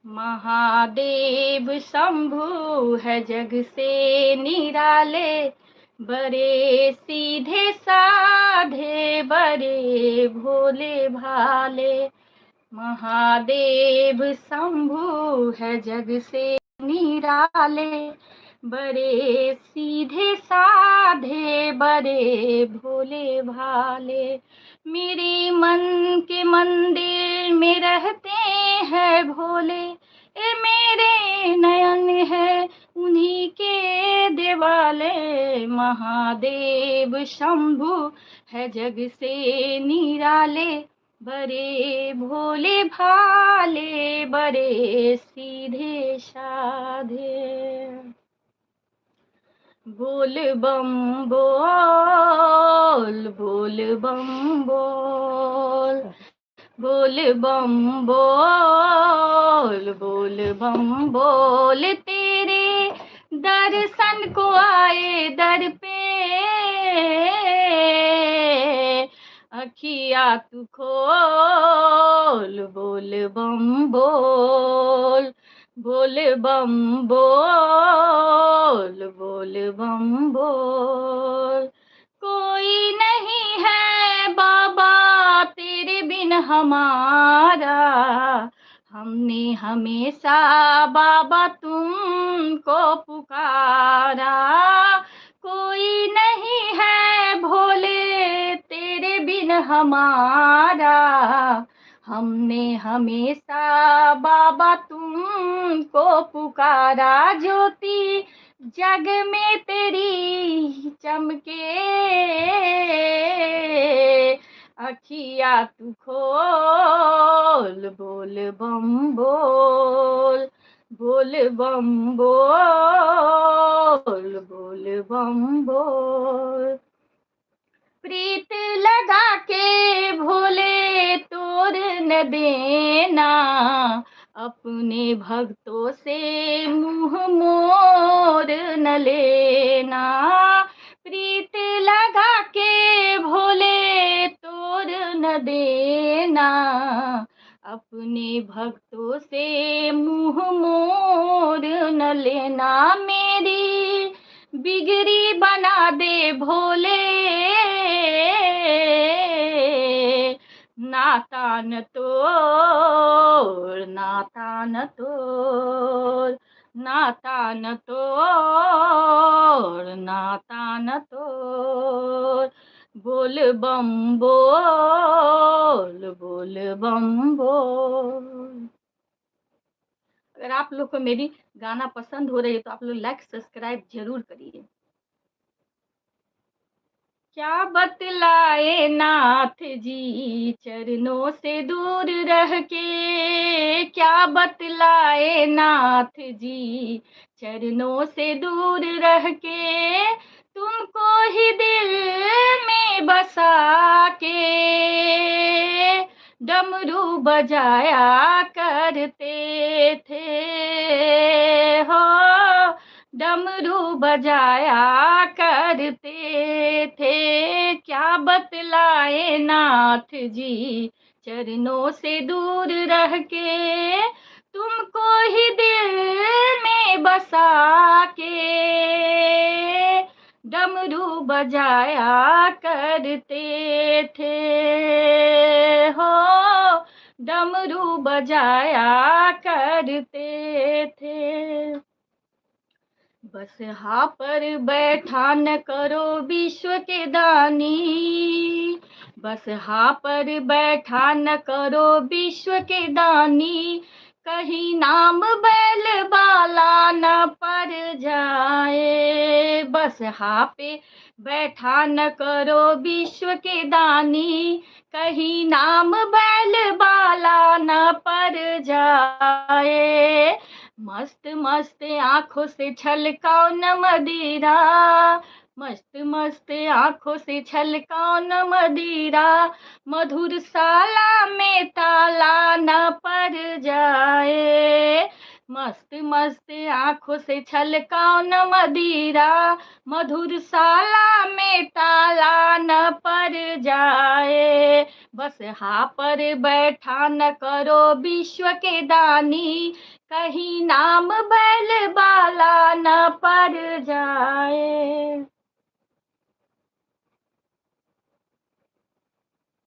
महादेव शंभु है जग से निराले, बड़े सीधे साधे बड़े भोले भाले। महादेव शंभु है जग से निराले, बड़े सीधे साधे बड़े भोले भाले। मेरे मन के मंदिर में रहते हैं भोले, ए मेरे नयन है उन्हीं के दिवाले। महादेव शंभु है जग से निराले, बड़े भोले भाले बड़े सीधे साधे। बोल बम बोल, बोल बम बोल, बोल बम बोल, बोल बम बोल। तेरे दर्शन को आए दर पे, अखिया तू खोल। बोल बम बोल, बोल बम बोल, बोल बम बोल। कोई नहीं है बाबा तेरे बिन हमारा, हमने हमेशा बाबा तुमको पुकारा। कोई नहीं है भोले तेरे बिन हमारा, हमने हमेशा बाबा तुमको पुकारा। ज्योति जग में तेरी चमके, अखिया तू खोल। बोल बम बोल, बोल बम बोल, बोल बम बोल। प्रीत लगा के भोले तोड़ न देना, अपने भक्तों से मुंह मोड़ न लेना। प्रीत लगा के भोले तोड़ न देना, अपने भक्तों से मुंह मोड़ न लेना। मेरी बिगड़ी बना दे भोले, नाता न तोड़, नाता न तोड़, नाता न तोड़, नाता न तोड़। बोल बम बोल, बोल बम बोल। अगर आप लोग को मेरी गाना पसंद हो रही है तो आप लोग लाइक सब्सक्राइब जरूर करिए। क्या बतलाए नाथ जी चरणों से दूर रह के, क्या बतलाए नाथ जी चरणों से दूर रह के। तुमको ही दिल में बसा के डमरू बजाया करते थे हो, डमरू बजाया करते थे। क्या बतलाए नाथ जी चरणों से दूर रह के, तुमको ही दिल में बसा के डमरू बजाया करते थे हो, डमरू बजाया करते थे। बस हाँ पर बैठा न करो विश्व के दानी, बस हाँ पर बैठा न करो विश्व के दानी। कहीं नाम बैल बाला न पड़ जाए, बस हाँ पे बैठा न करो विश्व के दानी। कहीं नाम बैल बाला न पड़ जाए। मस्त मस्त आंखों से छलकाओ न मदिरा, मस्त मस्त आंखों से छलकाओ न मदिरा। मधुर साला में ताला न पड़ जाए, मस्त मस्त आंखों से छलकाओ न मदिरा। मधुर साला में ताला न पड़ जाए। बसहा पर बैठा न करो विश्व के दानी, कहीं नाम बैल